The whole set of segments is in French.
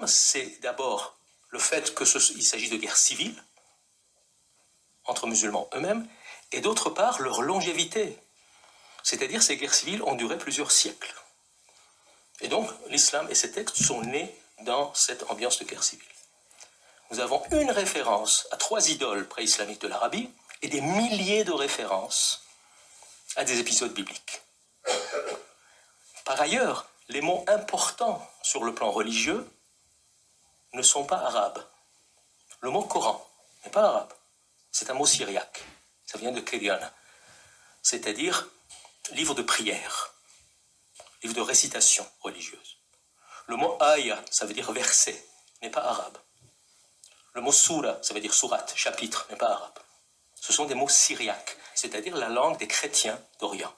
C'est d'abord le fait qu'il s'agit de guerres civiles entre musulmans eux-mêmes, et d'autre part leur longévité. C'est-à-dire ces guerres civiles ont duré plusieurs siècles. Et donc l'islam et ses textes sont nés dans cette ambiance de guerre civile. Nous avons une référence à 3 idoles pré-islamiques de l'Arabie et des milliers de références à des épisodes bibliques. Par ailleurs, les mots importants sur le plan religieux ne sont pas arabes. Le mot Coran n'est pas arabe. C'est un mot syriaque. Ça vient de Kerian. C'est-à-dire livre de prière, livre de récitation religieuse. Le mot ayah, ça veut dire verset, n'est pas arabe. Le mot soura, ça veut dire surat, chapitre, n'est pas arabe. Ce sont des mots syriaques, c'est-à-dire la langue des chrétiens d'Orient.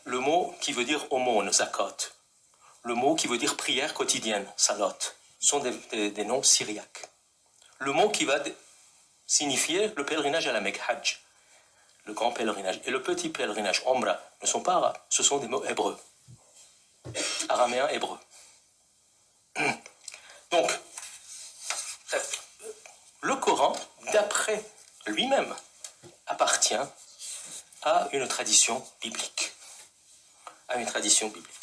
Le mot qui veut dire aumône, zakot. Le mot qui veut dire prière quotidienne, salot, sont des noms syriaques. Le mot qui va signifier le pèlerinage à la Mecque, hajj, le grand pèlerinage, et le petit pèlerinage, omra, ne sont pas arabes, ce sont des mots hébreux, araméens hébreux. Donc, le Coran, d'après lui-même, appartient à une tradition biblique. À une tradition biblique.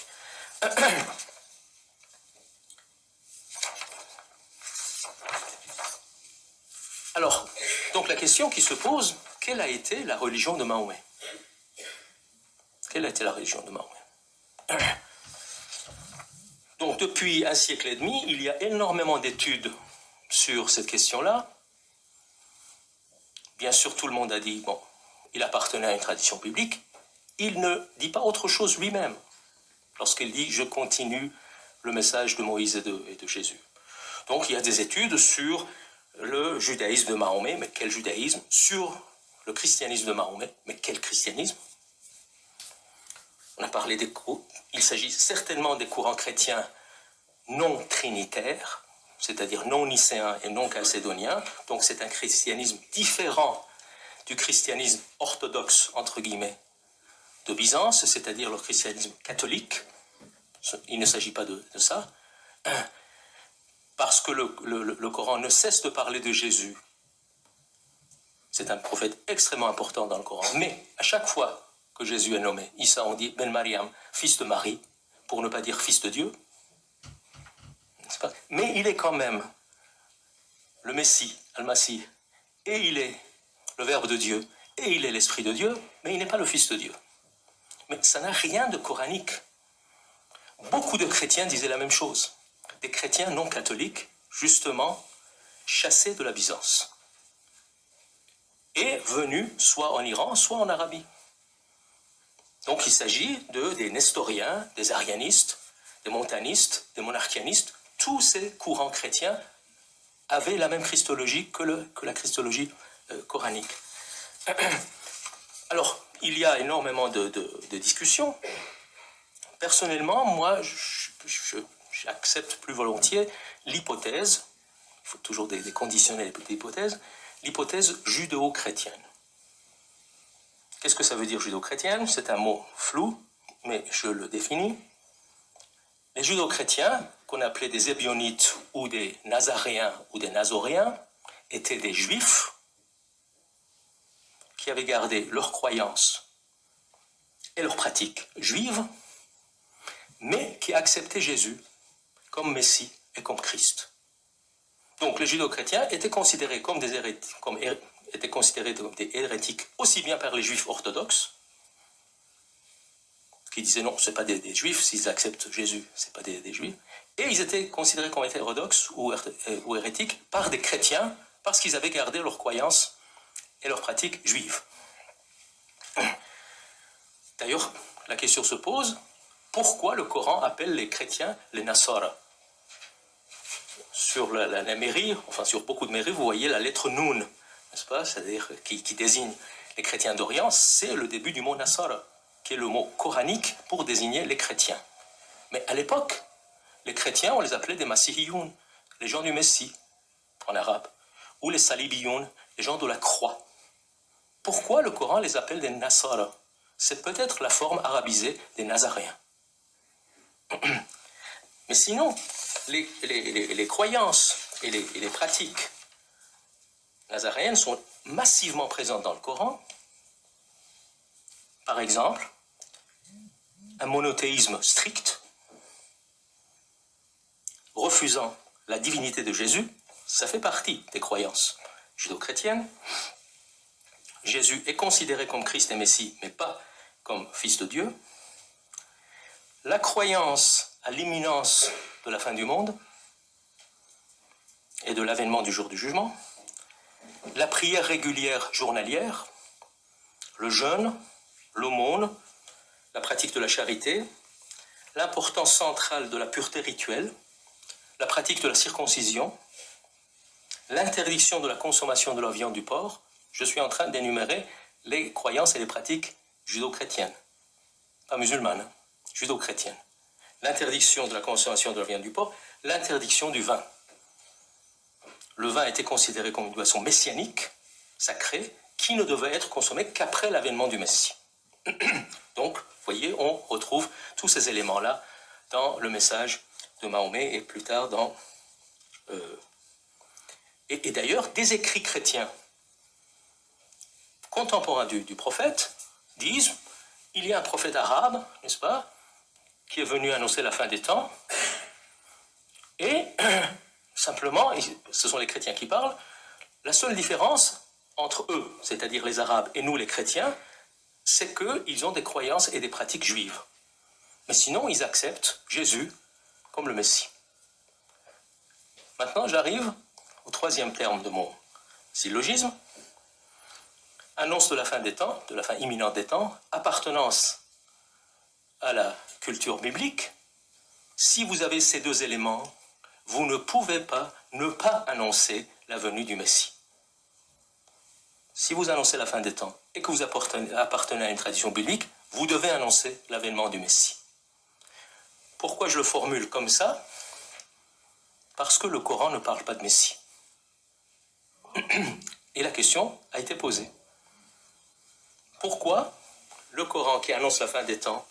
Alors, donc la question qui se pose, quelle a été la religion de Mahomet? Quelle a été la religion de Mahomet? Donc depuis 1 siècle et demi, il y a énormément d'études sur cette question-là. Bien sûr, tout le monde a dit, bon, il appartenait à une tradition biblique. Il ne dit pas autre chose lui-même lorsqu'il dit « je continue le message de Moïse et de Jésus ». Donc il y a des études sur le judaïsme de Mahomet, mais quel judaïsme? Sur le christianisme de Mahomet, mais quel christianisme? On a parlé des courants. Il s'agit certainement des courants chrétiens non trinitaires, c'est-à-dire non nicéens et non chalcédoniens. Donc c'est un christianisme différent du christianisme orthodoxe, entre guillemets, de Byzance, c'est-à-dire le christianisme catholique. Il ne s'agit pas de ça. Parce que le Coran ne cesse de parler de Jésus. C'est un prophète extrêmement important dans le Coran. Mais à chaque fois que Jésus est nommé, Issa, on dit Ben Mariam, fils de Marie, pour ne pas dire fils de Dieu. Mais il est quand même le Messie, Al-Masih, et il est le Verbe de Dieu, et il est l'Esprit de Dieu, mais il n'est pas le Fils de Dieu. Mais ça n'a rien de coranique. Beaucoup de chrétiens disaient la même chose. Des chrétiens non catholiques, justement, chassés de la Byzance. Et venus soit en Iran, soit en Arabie. Donc il s'agit des nestoriens, des arianistes, des montanistes, des monarchianistes. Tous ces courants chrétiens avaient la même christologie que la christologie coranique. Alors, il y a énormément de discussions. Personnellement, moi, j'accepte plus volontiers l'hypothèse, il faut toujours des conditionnels d'hypothèse, l'hypothèse judéo-chrétienne. Qu'est-ce que ça veut dire judéo-chrétienne? C'est un mot flou, mais je le définis. Les judéo-chrétiens, qu'on appelait des ébionites ou des nazaréens ou des nazoréens, étaient des juifs qui avaient gardé leurs croyances et leurs pratiques juives, mais qui acceptaient Jésus comme Messie et comme Christ. Donc les judéo-chrétiens étaient considérés comme des hérétiques aussi bien par les juifs orthodoxes, qui disaient non, ce n'est pas des juifs, s'ils acceptent Jésus, ce n'est pas des juifs, et ils étaient considérés comme hétérodoxes ou hérétiques par des chrétiens, parce qu'ils avaient gardé leurs croyances et leurs pratiques juives. D'ailleurs, la question se pose, pourquoi le Coran appelle les chrétiens les Nasara? Sur la mairie, enfin sur beaucoup de mairies, vous voyez la lettre Noun, n'est-ce pas? C'est-à-dire qui désigne les chrétiens d'Orient, c'est le début du mot Nasara, qui est le mot coranique pour désigner les chrétiens. Mais à l'époque, les chrétiens, on les appelait des Masihiyoun, les gens du Messie, en arabe, ou les Salibiyoun, les gens de la croix. Pourquoi le Coran les appelle des Nasara? C'est peut-être la forme arabisée des Nazaréens. Mais sinon, les croyances et les pratiques nazaréennes sont massivement présentes dans le Coran. Par exemple, un monothéisme strict, refusant la divinité de Jésus, ça fait partie des croyances judéo-chrétiennes. Jésus est considéré comme Christ et Messie, mais pas comme Fils de Dieu. La croyance à l'imminence de la fin du monde et de l'avènement du jour du jugement, la prière régulière journalière, le jeûne, l'aumône, la pratique de la charité, l'importance centrale de la pureté rituelle, la pratique de la circoncision, l'interdiction de la consommation de la viande du porc. Je suis en train d'énumérer les croyances et les pratiques judo-chrétiennes, pas musulmanes, judo-chrétiennes. L'interdiction de la consommation de la viande du porc, l'interdiction du vin. Le vin était considéré comme une boisson messianique, sacrée, qui ne devait être consommée qu'après l'avènement du Messie. Donc, vous voyez, on retrouve tous ces éléments-là dans le message de Mahomet et plus tard dans... Et d'ailleurs, des écrits chrétiens contemporains du prophète disent il y a un prophète arabe, n'est-ce pas, qui est venu annoncer la fin des temps, et simplement, ce sont les chrétiens qui parlent, la seule différence entre eux, c'est-à-dire les Arabes, et nous les chrétiens, c'est qu'ils ont des croyances et des pratiques juives. Mais sinon, ils acceptent Jésus comme le Messie. Maintenant, j'arrive au troisième terme de mon syllogisme. Annonce de la fin des temps, de la fin imminente des temps, appartenance à la culture biblique. Si vous avez ces deux éléments, vous ne pouvez pas ne pas annoncer la venue du Messie. Si vous annoncez la fin des temps et que vous appartenez à une tradition biblique, vous devez annoncer l'avènement du Messie. Pourquoi je le formule comme ça? Parce que le Coran ne parle pas de Messie. Et la question a été posée. Pourquoi le Coran qui annonce la fin des temps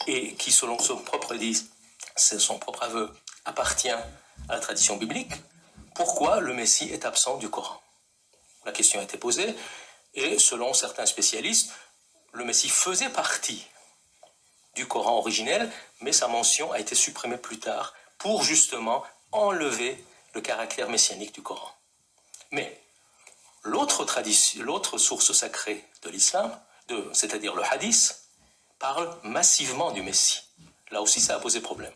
et qui, selon son propre aveu, appartient à la tradition biblique, pourquoi le Messie est absent du Coran? La question a été posée et, selon certains spécialistes, le Messie faisait partie du Coran originel, mais sa mention a été supprimée plus tard pour justement enlever le caractère messianique du Coran. Mais l'autre source sacrée de l'islam, c'est-à-dire le hadith, parle massivement du Messie. Là aussi, ça a posé problème.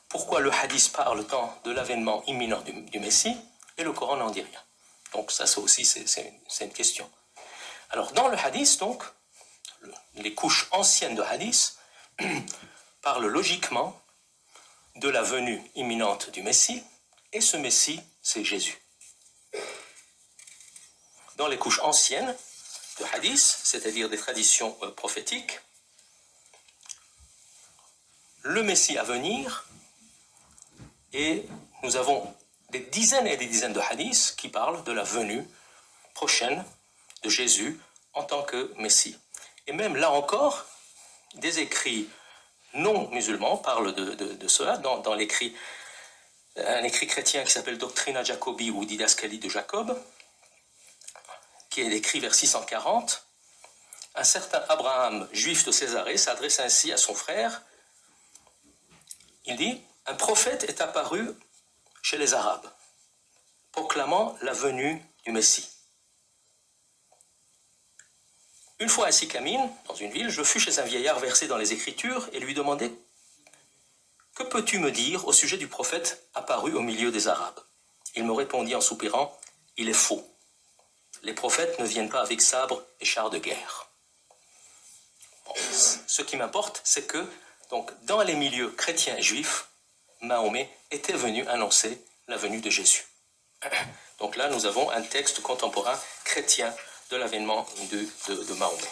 Pourquoi le hadith parle tant de l'avènement imminent du Messie et le Coran n'en dit rien? Donc ça aussi, c'est une question. Alors dans le hadith, donc, les couches anciennes de hadith parlent logiquement de la venue imminente du Messie, et ce Messie, c'est Jésus. Dans les couches anciennes de hadith, c'est-à-dire des traditions prophétiques, le Messie à venir, et nous avons des dizaines et des dizaines de hadiths qui parlent de la venue prochaine de Jésus en tant que Messie. Et même là encore, des écrits non musulmans parlent de cela. Dans un écrit chrétien qui s'appelle Doctrina Jacobi ou Didascalie de Jacob, qui est écrit vers 640, un certain Abraham, juif de Césarée, s'adresse ainsi à son frère. Il dit « Un prophète est apparu chez les Arabes, proclamant la venue du Messie. Une fois ainsi qu'Amine, dans une ville, je fus chez un vieillard versé dans les Écritures et lui demandai « Que peux-tu me dire au sujet du prophète apparu au milieu des Arabes ?» Il me répondit en soupirant « Il est faux. Les prophètes ne viennent pas avec sabre et chars de guerre. » Bon, ce qui m'importe, c'est que donc, dans les milieux chrétiens et juifs, Mahomet était venu annoncer la venue de Jésus. Donc là, nous avons un texte contemporain chrétien de l'avènement de Mahomet.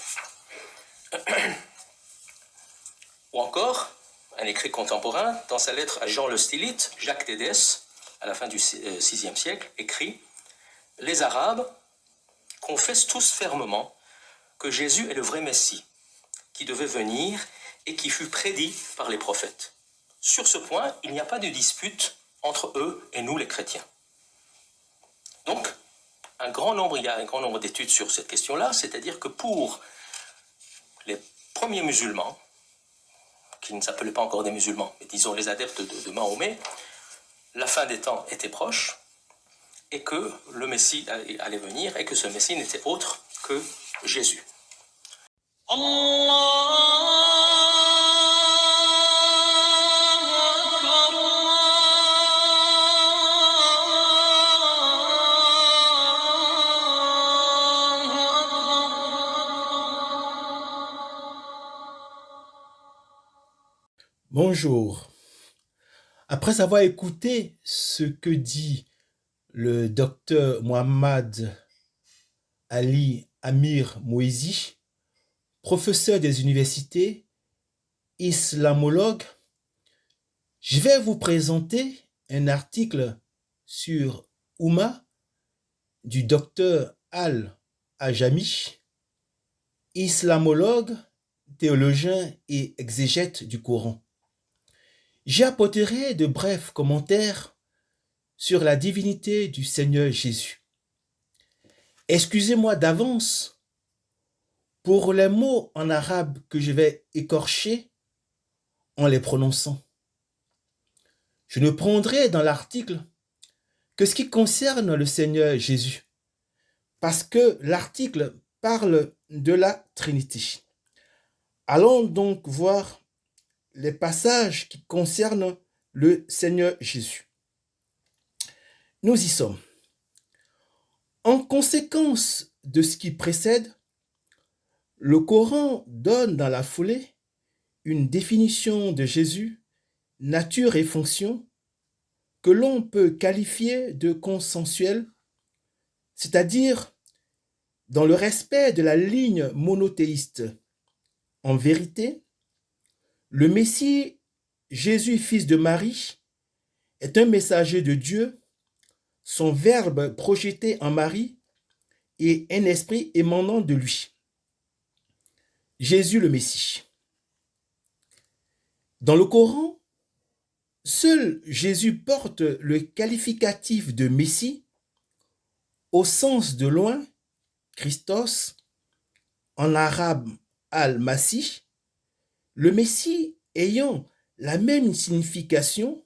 Ou encore, un écrit contemporain, dans sa lettre à Jean le Stylite, Jacques d'Édesse, à la fin du VIe siècle, écrit « Les Arabes confessent tous fermement que Jésus est le vrai Messie, qui devait venir et qui fut prédit par les prophètes. Sur ce point, il n'y a pas de dispute entre eux et nous les chrétiens. » Donc, il y a un grand nombre d'études sur cette question-là, c'est-à-dire que pour les premiers musulmans, qui ne s'appelaient pas encore des musulmans, mais disons les adeptes de Mahomet, la fin des temps était proche et que le Messie allait venir et que ce Messie n'était autre que Jésus. Bonjour. Après avoir écouté ce que dit le docteur Mohamed Ali Amir Moïsi, professeur des universités, islamologue, je vais vous présenter un article sur Oumma du docteur Al-Ajami, islamologue, théologien et exégète du Coran. J'y apporterai de brefs commentaires sur la divinité du Seigneur Jésus. Excusez-moi d'avance pour les mots en arabe que je vais écorcher en les prononçant. Je ne prendrai dans l'article que ce qui concerne le Seigneur Jésus, parce que l'article parle de la Trinité. Allons donc voir les passages qui concernent le Seigneur Jésus. Nous y sommes. En conséquence de ce qui précède, le Coran donne dans la foulée une définition de Jésus, nature et fonction, que l'on peut qualifier de consensuelle, c'est-à-dire dans le respect de la ligne monothéiste. En vérité, le Messie, Jésus, fils de Marie, est un messager de Dieu, son Verbe projeté en Marie et un esprit émanant de lui. Jésus le Messie. Dans le Coran, seul Jésus porte le qualificatif de Messie au sens de loin, Christos, en arabe Al-Masih, le Messie ayant la même signification,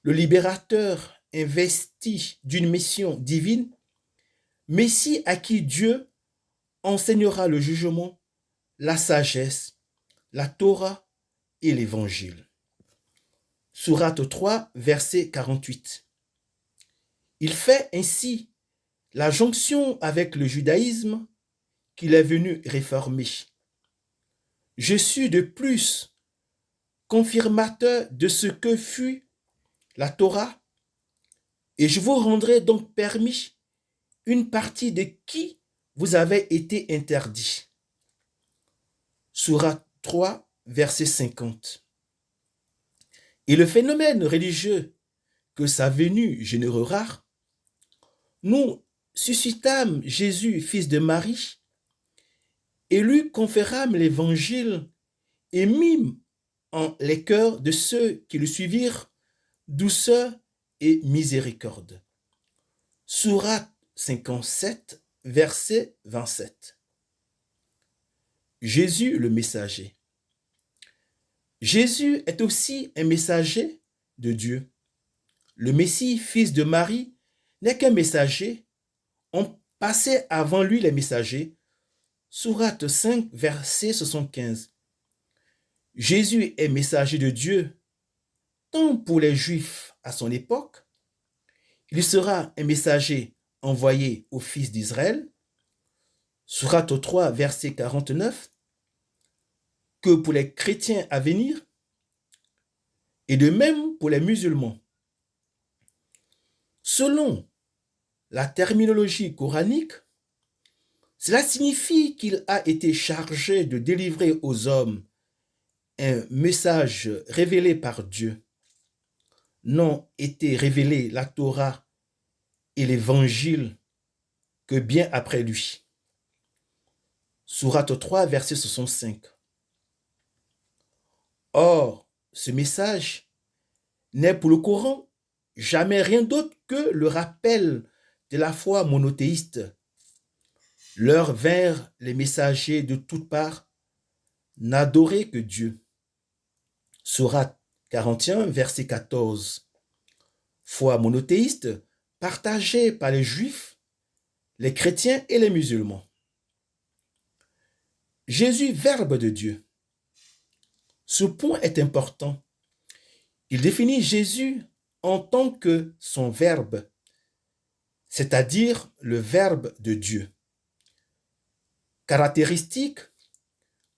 le libérateur investi d'une mission divine, Messie à qui Dieu enseignera le jugement, la sagesse, la Torah et l'Évangile. Sourate 3, verset 48. Il fait ainsi la jonction avec le judaïsme qu'il est venu réformer. Je suis de plus confirmateur de ce que fut la Torah, et je vous rendrai donc permis une partie de qui vous avez été interdit. Sourate 3, verset 50. Et le phénomène religieux que sa venue générera, nous suscitâmes Jésus, fils de Marie, et lui conférâmes l'évangile et mîmes en les cœurs de ceux qui le suivirent douceur et miséricorde. Sourate 57, verset 27. Jésus le messager. Jésus est aussi un messager de Dieu. Le Messie, fils de Marie, n'est qu'un messager. On passait avant lui les messagers. Sourate 5, verset 75. Jésus est messager de Dieu, tant pour les Juifs à son époque, il sera un messager envoyé aux fils d'Israël, Sourate 3, verset 49, que pour les chrétiens à venir, et de même pour les musulmans. Selon la terminologie coranique, cela signifie qu'il a été chargé de délivrer aux hommes un message révélé par Dieu, n'ont été révélés la Torah et l'Évangile que bien après lui. Sourate 3, verset 65. Or, ce message n'est pour le Coran jamais rien d'autre que le rappel de la foi monothéiste. Leur vinrent les messagers de toutes parts n'adorer que Dieu. Sourate 41, verset 14. Foi monothéiste partagée par les Juifs, les chrétiens et les musulmans. Jésus, Verbe de Dieu. Ce point est important. Il définit Jésus en tant que son Verbe, c'est-à-dire le Verbe de Dieu. Caractéristique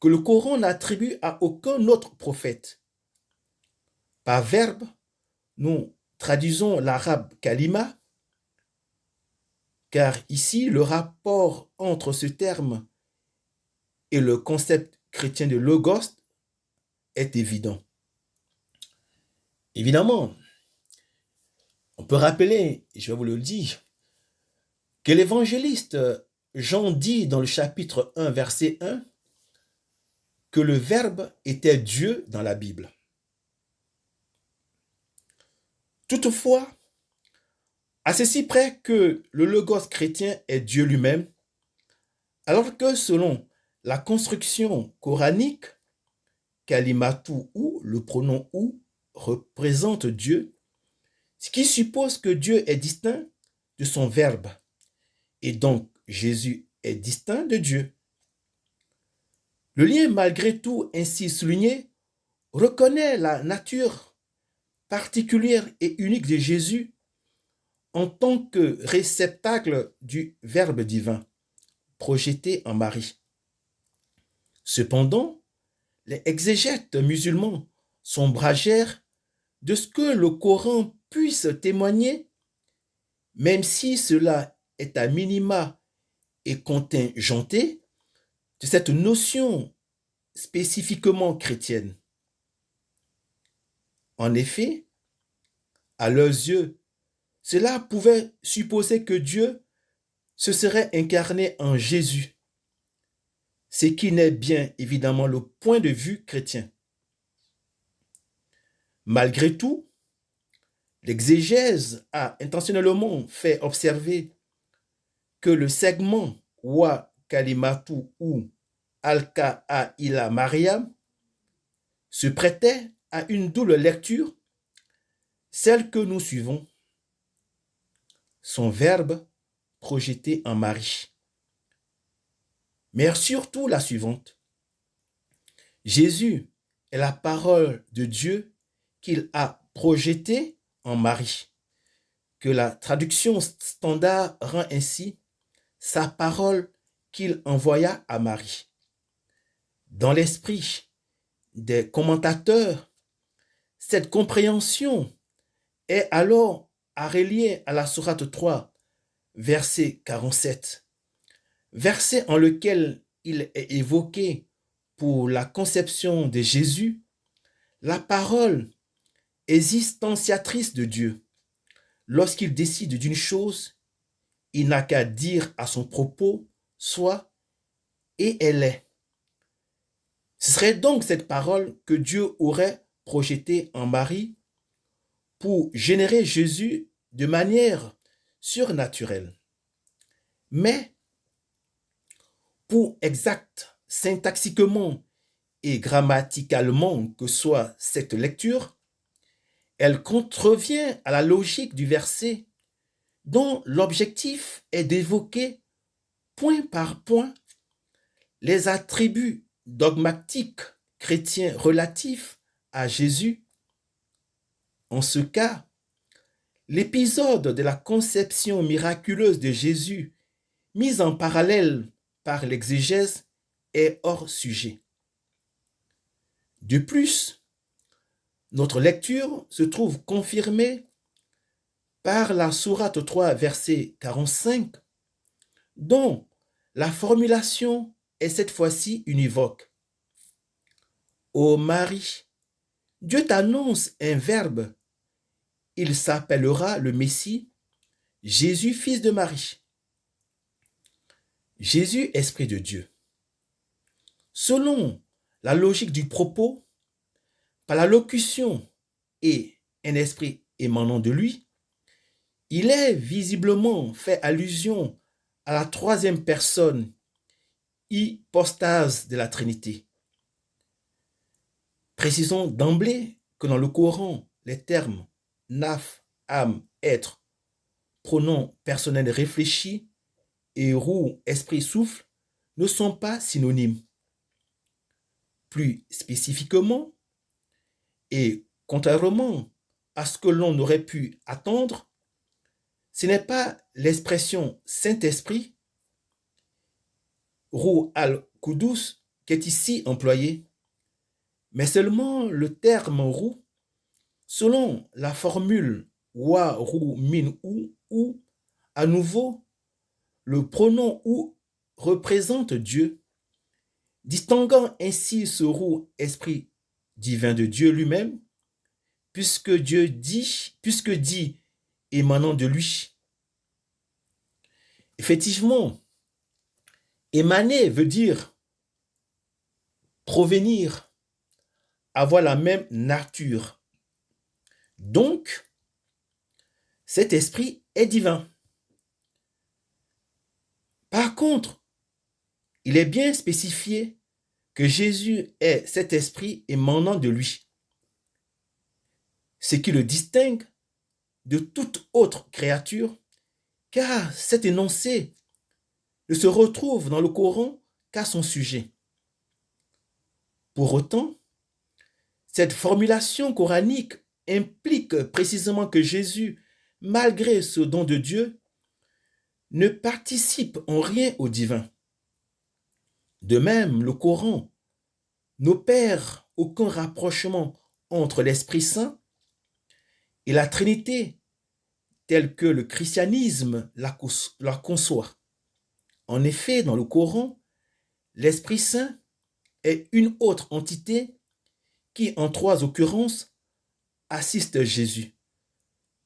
que le Coran n'attribue à aucun autre prophète. Par verbe, nous traduisons l'arabe kalima, car ici le rapport entre ce terme et le concept chrétien de logos est évident. Évidemment, on peut rappeler, et je vais vous le dire, que l'évangéliste Jean dit dans le chapitre 1, verset 1, que le Verbe était Dieu dans la Bible. Toutefois, à ceci près que le logos chrétien est Dieu lui-même, alors que selon la construction coranique, kalimatu ou le pronom ou représente Dieu, ce qui suppose que Dieu est distinct de son Verbe, et donc Jésus est distinct de Dieu. Le lien malgré tout ainsi souligné reconnaît la nature particulière et unique de Jésus en tant que réceptacle du Verbe divin projeté en Marie. Cependant, les exégètes musulmans s'ombragèrent de ce que le Coran puisse témoigner, même si cela est à minima et contingenté, de cette notion spécifiquement chrétienne. En effet, à leurs yeux, cela pouvait supposer que Dieu se serait incarné en Jésus, ce qui n'est bien évidemment le point de vue chrétien. Malgré tout, l'exégèse a intentionnellement fait observer que le segment wa kalimatu ou alka ila Mariam se prêtait à une double lecture, celle que nous suivons, son Verbe projeté en Marie, mais surtout la suivante. Jésus est la parole de Dieu qu'il a projetée en Marie, que la traduction standard rend ainsi sa parole qu'il envoya à Marie. Dans l'esprit des commentateurs, cette compréhension est alors à relier à la sourate 3, verset 47, verset en lequel il est évoqué pour la conception de Jésus, la parole existentiatrice de Dieu. Lorsqu'il décide d'une chose, il n'a qu'à dire à son propos, soit, et elle est. Ce serait donc cette parole que Dieu aurait projetée en Marie pour générer Jésus de manière surnaturelle. Mais, pour exact, syntaxiquement et grammaticalement que soit cette lecture, elle contrevient à la logique du verset dont l'objectif est d'évoquer point par point les attributs dogmatiques chrétiens relatifs à Jésus. En ce cas, l'épisode de la conception miraculeuse de Jésus, mis en parallèle par l'exégèse, est hors sujet. De plus, notre lecture se trouve confirmée par la sourate 3, verset 45, dont la formulation est cette fois-ci univoque. Ô Marie, Dieu t'annonce un verbe. Il s'appellera le Messie, Jésus, fils de Marie. Jésus, Esprit de Dieu. Selon la logique du propos, par la locution et un esprit émanant de lui, il est visiblement fait allusion à la troisième personne, hypostase de la Trinité. Précisons d'emblée que dans le Coran, les termes naf, âme, être, pronom personnel réfléchi et roux, esprit, souffle ne sont pas synonymes. Plus spécifiquement, et contrairement à ce que l'on aurait pu attendre, ce n'est pas l'expression Saint-Esprit, Ruh al-Qudus, qui est ici employée, mais seulement le terme Ruh, selon la formule Wa Ruh Min ou, à nouveau, le pronom ou représente Dieu, distinguant ainsi ce Ruh, esprit divin de Dieu lui-même, puisque dit émanant de lui. Effectivement, émaner veut dire provenir, avoir la même nature. Donc, cet esprit est divin. Par contre, il est bien spécifié que Jésus est cet esprit émanant de lui, ce qui le distingue de toute autre créature, car cet énoncé ne se retrouve dans le Coran qu'à son sujet. Pour autant, cette formulation coranique implique précisément que Jésus, malgré ce don de Dieu, ne participe en rien au divin. De même, le Coran n'opère aucun rapprochement entre l'Esprit Saint et la Trinité telle que le christianisme la conçoit. En effet, dans le Coran, l'Esprit Saint est une autre entité qui, en 3 occurrences, assiste Jésus.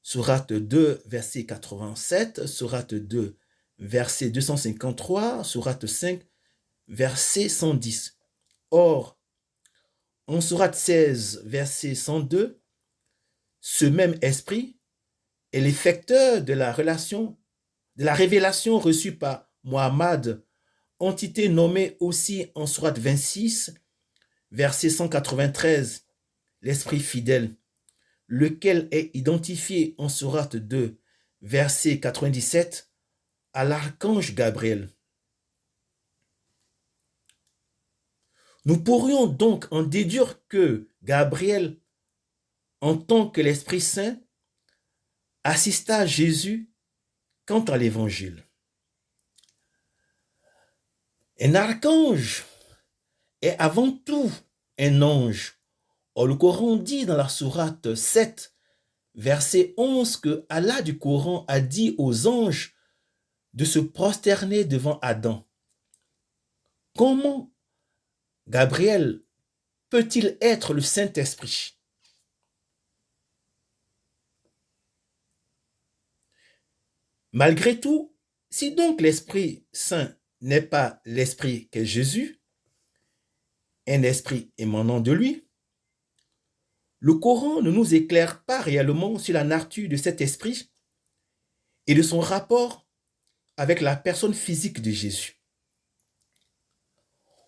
Sourate 2, verset 87, Sourate 2, verset 253, Sourate 5, verset 110. Or, en Sourate 16, verset 102, ce même esprit est l'effecteur de la révélation reçue par Mohammed, entité nommée aussi en Sourate 26, verset 193, l'esprit fidèle, lequel est identifié en Sourate 2, verset 97, à l'archange Gabriel. Nous pourrions donc en déduire que Gabriel, en tant que l'Esprit Saint, assista à Jésus quant à l'Évangile. Un archange est avant tout un ange. Or, le Coran dit dans la sourate 7, verset 11, que Allah du Coran a dit aux anges de se prosterner devant Adam. Comment Gabriel peut-il être le Saint-Esprit? Malgré tout, si donc l'Esprit Saint n'est pas l'Esprit qu'est Jésus, un esprit émanant de lui, le Coran ne nous éclaire pas réellement sur la nature de cet esprit et de son rapport avec la personne physique de Jésus.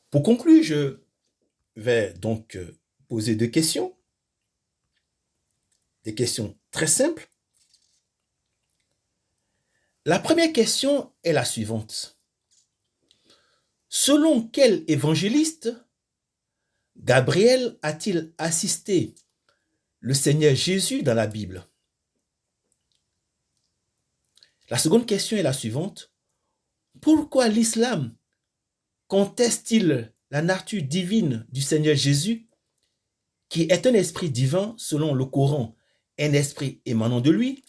Pour conclure, je vais donc poser 2 questions. Des questions très simples. La première question est la suivante. Selon quel évangéliste Gabriel a-t-il assisté le Seigneur Jésus dans la Bible? La seconde question est la suivante. Pourquoi l'islam conteste-t-il la nature divine du Seigneur Jésus, qui est un esprit divin selon le Coran, un esprit émanant de lui,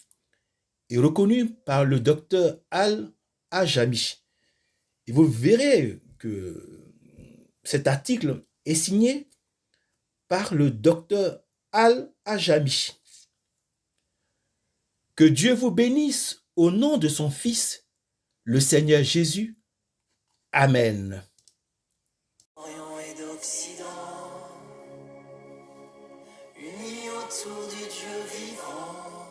et reconnu par le docteur Al-Ajami? Et vous verrez que cet article est signé par le docteur Al-Ajami. Que Dieu vous bénisse au nom de son Fils, le Seigneur Jésus. Amen. Orient et d'Occident, unis autour du Dieu vivant,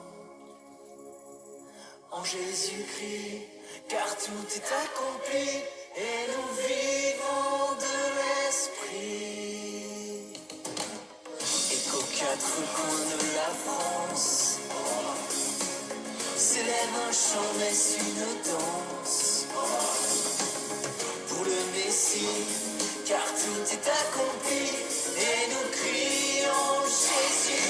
en Jésus-Christ, car tout est accompli et nous vivons de l'Esprit. Et qu'aux quatre coins de la France s'élève un chant, mais une danse pour le Messie, car tout est accompli et nous crions Jésus.